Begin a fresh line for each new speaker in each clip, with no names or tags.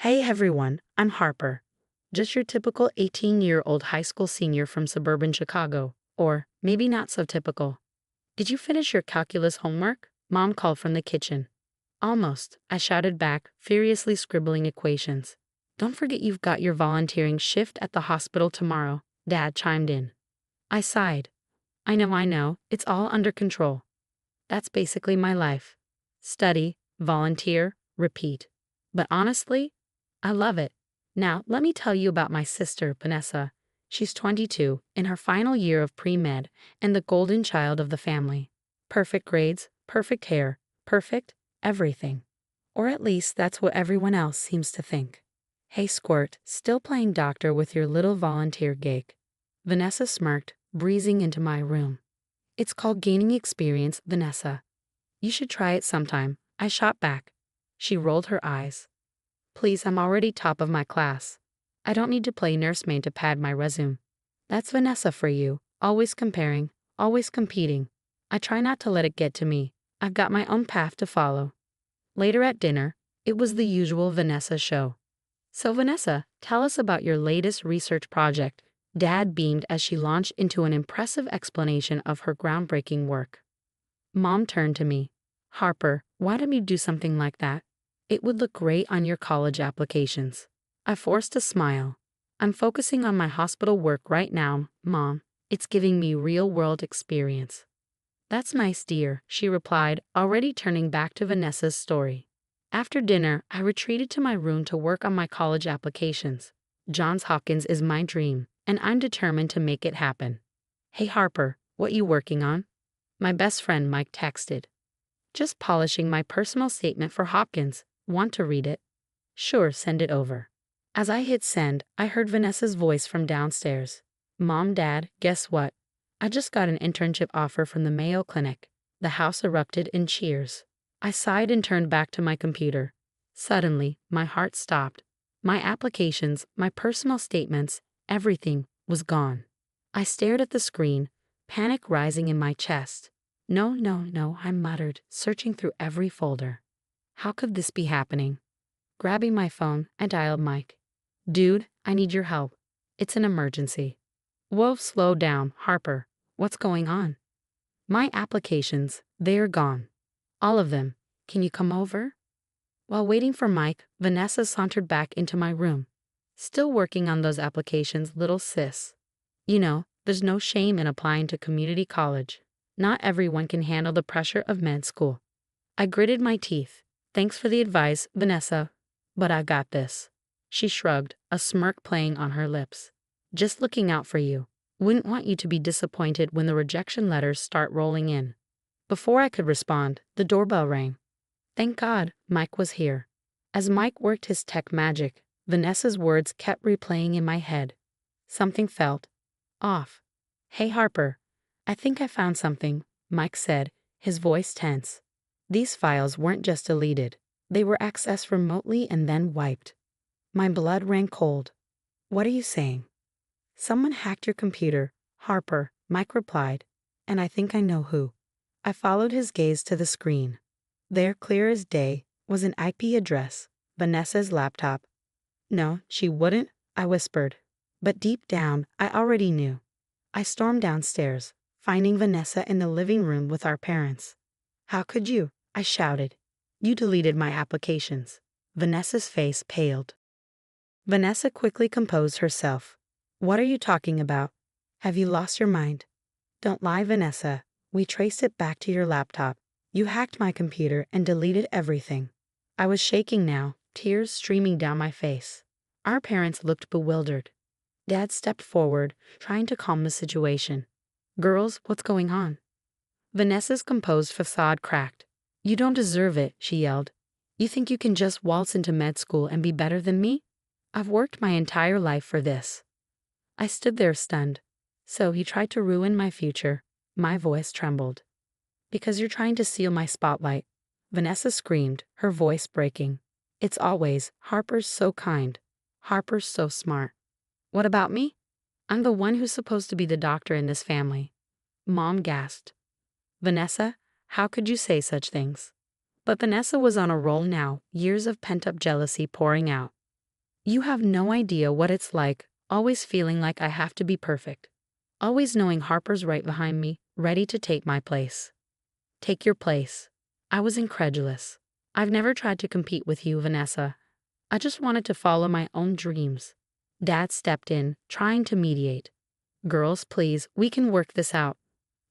Hey everyone, I'm Harper. Just your typical 18-year-old high school senior from suburban Chicago. Or maybe not so typical. Did you finish your calculus homework? Mom called from the kitchen. Almost, I shouted back, furiously scribbling equations. Don't forget you've got your volunteering shift at the hospital tomorrow, Dad chimed in. I sighed. I know, it's all under control. That's basically my life. Study, volunteer, repeat. But honestly, I love it. Now, let me tell you about my sister, Vanessa. She's 22, in her final year of pre-med, and the golden child of the family. Perfect grades, perfect hair, perfect everything. Or at least that's what everyone else seems to think. Hey Squirt, still playing doctor with your little volunteer gig. Vanessa smirked, breezing into my room. It's called gaining experience, Vanessa. You should try it sometime, I shot back. She rolled her eyes. Please, I'm already top of my class. I don't need to play nursemaid to pad my resume. That's Vanessa for you, always comparing, always competing. I try not to let it get to me. I've got my own path to follow. Later at dinner, it was the usual Vanessa show. So Vanessa, tell us about your latest research project. Dad beamed as she launched into an impressive explanation of her groundbreaking work. Mom turned to me. Harper, why don't you do something like that? It would look great on your college applications. I forced a smile. I'm focusing on my hospital work right now, Mom. It's giving me real-world experience. That's nice, dear, she replied, already turning back to Vanessa's story. After dinner, I retreated to my room to work on my college applications. Johns Hopkins is my dream, and I'm determined to make it happen. Hey Harper, what you working on? My best friend Mike texted. Just polishing my personal statement for Hopkins. Want to read it? Sure, send it over. As I hit send, I heard Vanessa's voice from downstairs. Mom, Dad, guess what? I just got an internship offer from the Mayo Clinic. The house erupted in cheers. I sighed and turned back to my computer. Suddenly, my heart stopped. My applications, my personal statements, everything was gone. I stared at the screen, panic rising in my chest. No, I muttered, searching through every folder. How could this be happening? Grabbing my phone, I dialed Mike. Dude, I need your help. It's an emergency. Whoa, slow down, Harper. What's going on? My applications, they're gone. All of them. Can you come over? While waiting for Mike, Vanessa sauntered back into my room. Still working on those applications, little sis. You know, there's no shame in applying to community college. Not everyone can handle the pressure of med school. I gritted my teeth. Thanks for the advice, Vanessa, but I got this. She shrugged, a smirk playing on her lips. Just looking out for you. Wouldn't want you to be disappointed when the rejection letters start rolling in. Before I could respond, the doorbell rang. Thank God, Mike was here. As Mike worked his tech magic, Vanessa's words kept replaying in my head. Something felt off. Hey Harper, I think I found something, Mike said, his voice tense. These files weren't just deleted. They were accessed remotely and then wiped. My blood ran cold. What are you saying? Someone hacked your computer, Harper, Mike replied, and I think I know who. I followed his gaze to the screen. There, clear as day, was an IP address, Vanessa's laptop. No, she wouldn't, I whispered. But deep down, I already knew. I stormed downstairs, finding Vanessa in the living room with our parents. How could you? I shouted. You deleted my applications. Vanessa's face paled. Vanessa quickly composed herself. What are you talking about? Have you lost your mind? Don't lie, Vanessa. We traced it back to your laptop. You hacked my computer and deleted everything. I was shaking now, tears streaming down my face. Our parents looked bewildered. Dad stepped forward, trying to calm the situation. Girls, what's going on? Vanessa's composed facade cracked. You don't deserve it, she yelled. You think you can just waltz into med school and be better than me? I've worked my entire life for this. I stood there stunned. So he tried to ruin my future. My voice trembled. Because you're trying to steal my spotlight. Vanessa screamed, her voice breaking. It's always, Harper's so kind. Harper's so smart. What about me? I'm the one who's supposed to be the doctor in this family. Mom gasped. Vanessa, how could you say such things? But Vanessa was on a roll now, years of pent-up jealousy pouring out. You have no idea what it's like, always feeling like I have to be perfect. Always knowing Harper's right behind me, ready to take my place. Take your place. I was incredulous. I've never tried to compete with you, Vanessa. I just wanted to follow my own dreams. Dad stepped in, trying to mediate. Girls, please, we can work this out.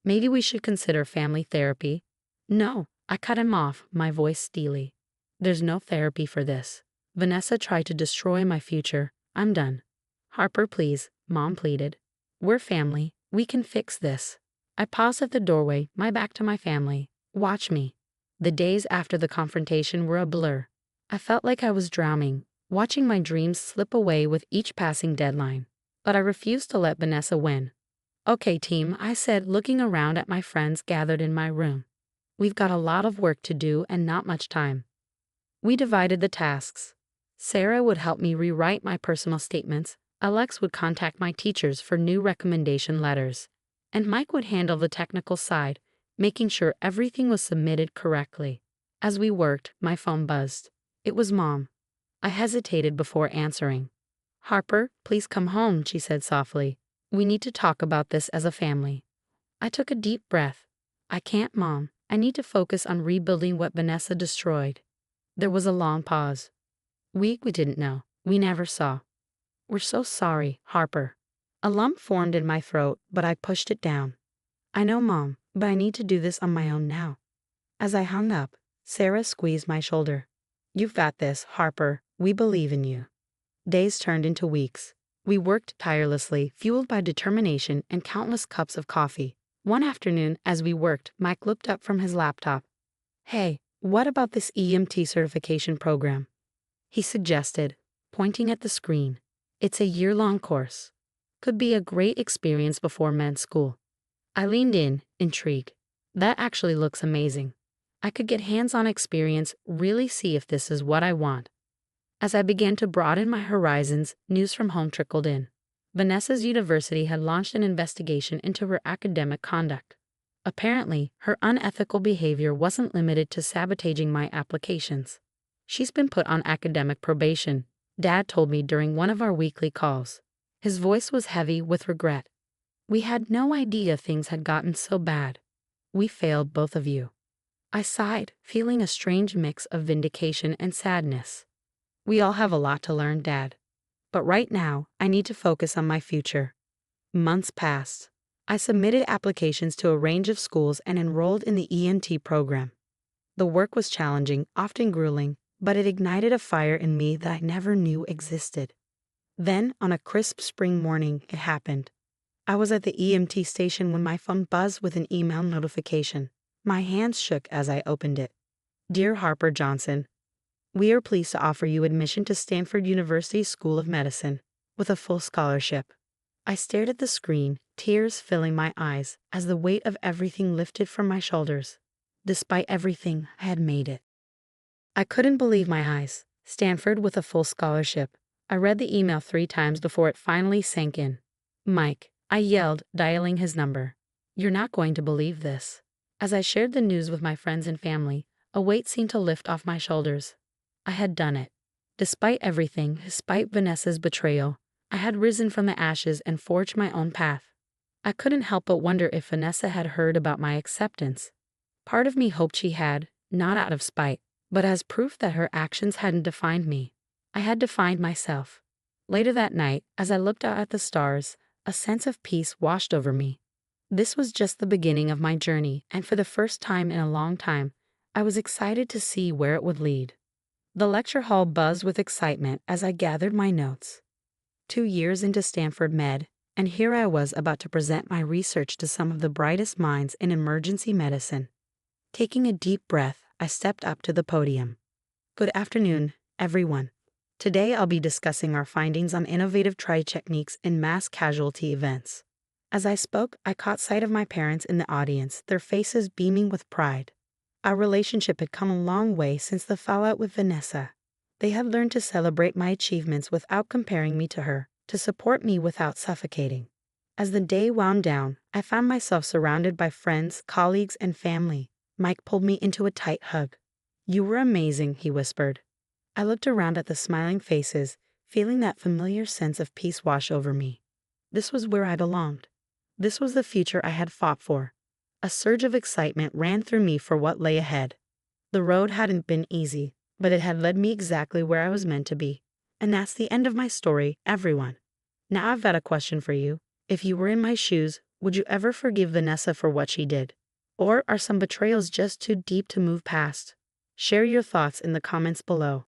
Maybe we should consider family therapy. No, I cut him off, my voice steely. There's no therapy for this. Vanessa tried to destroy my future. I'm done. Harper, please, Mom pleaded. We're family. We can fix this. I paused at the doorway, my back to my family. Watch me. The days after the confrontation were a blur. I felt like I was drowning, watching my dreams slip away with each passing deadline. But I refused to let Vanessa win. Okay, team, I said, looking around at my friends gathered in my room. We've got a lot of work to do and not much time. We divided the tasks. Sarah would help me rewrite my personal statements, Alex would contact my teachers for new recommendation letters, and Mike would handle the technical side, making sure everything was submitted correctly. As we worked, my phone buzzed. It was Mom. I hesitated before answering. Harper, please come home, she said softly. We need to talk about this as a family. I took a deep breath. I can't, Mom. I need to focus on rebuilding what Vanessa destroyed. There was a long pause. We didn't know. We never saw. We're so sorry, Harper. A lump formed in my throat, but I pushed it down. I know, Mom, but I need to do this on my own now. As I hung up, Sarah squeezed my shoulder. You've got this, Harper. We believe in you. Days turned into weeks. We worked tirelessly, fueled by determination and countless cups of coffee. One afternoon, as we worked, Mike looked up from his laptop. Hey, what about this EMT certification program? He suggested, pointing at the screen. It's a year-long course. Could be a great experience before med school. I leaned in, intrigued. That actually looks amazing. I could get hands-on experience, really see if this is what I want. As I began to broaden my horizons, news from home trickled in. Vanessa's university had launched an investigation into her academic conduct. Apparently, her unethical behavior wasn't limited to sabotaging my applications. She's been put on academic probation, Dad told me during one of our weekly calls. His voice was heavy with regret. We had no idea things had gotten so bad. We failed both of you. I sighed, feeling a strange mix of vindication and sadness. We all have a lot to learn, Dad. But right now, I need to focus on my future. Months passed. I submitted applications to a range of schools and enrolled in the EMT program. The work was challenging, often grueling, but it ignited a fire in me that I never knew existed. Then, on a crisp spring morning, it happened. I was at the EMT station when my phone buzzed with an email notification. My hands shook as I opened it. Dear Harper Johnson, we are pleased to offer you admission to Stanford University School of Medicine with a full scholarship. I stared at the screen, tears filling my eyes as the weight of everything lifted from my shoulders. Despite everything, I had made it. I couldn't believe my eyes. Stanford with a full scholarship. I read the email 3 times before it finally sank in. Mike, I yelled, dialing his number. You're not going to believe this. As I shared the news with my friends and family, a weight seemed to lift off my shoulders. I had done it. Despite everything, despite Vanessa's betrayal, I had risen from the ashes and forged my own path. I couldn't help but wonder if Vanessa had heard about my acceptance. Part of me hoped she had, not out of spite, but as proof that her actions hadn't defined me. I had defined myself. Later that night, as I looked out at the stars, a sense of peace washed over me. This was just the beginning of my journey, and for the first time in a long time, I was excited to see where it would lead. The lecture hall buzzed with excitement as I gathered my notes. 2 years into Stanford Med, and here I was about to present my research to some of the brightest minds in emergency medicine. Taking a deep breath, I stepped up to the podium. Good afternoon, everyone. Today I'll be discussing our findings on innovative triage techniques in mass casualty events. As I spoke, I caught sight of my parents in the audience, their faces beaming with pride. Our relationship had come a long way since the fallout with Vanessa. They had learned to celebrate my achievements without comparing me to her, to support me without suffocating. As the day wound down, I found myself surrounded by friends, colleagues, and family. Mike pulled me into a tight hug. You were amazing, he whispered. I looked around at the smiling faces, feeling that familiar sense of peace wash over me. This was where I belonged. This was the future I had fought for. A surge of excitement ran through me for what lay ahead. The road hadn't been easy, but it had led me exactly where I was meant to be. And that's the end of my story, everyone. Now I've got a question for you. If you were in my shoes, would you ever forgive Vanessa for what she did? Or are some betrayals just too deep to move past? Share your thoughts in the comments below.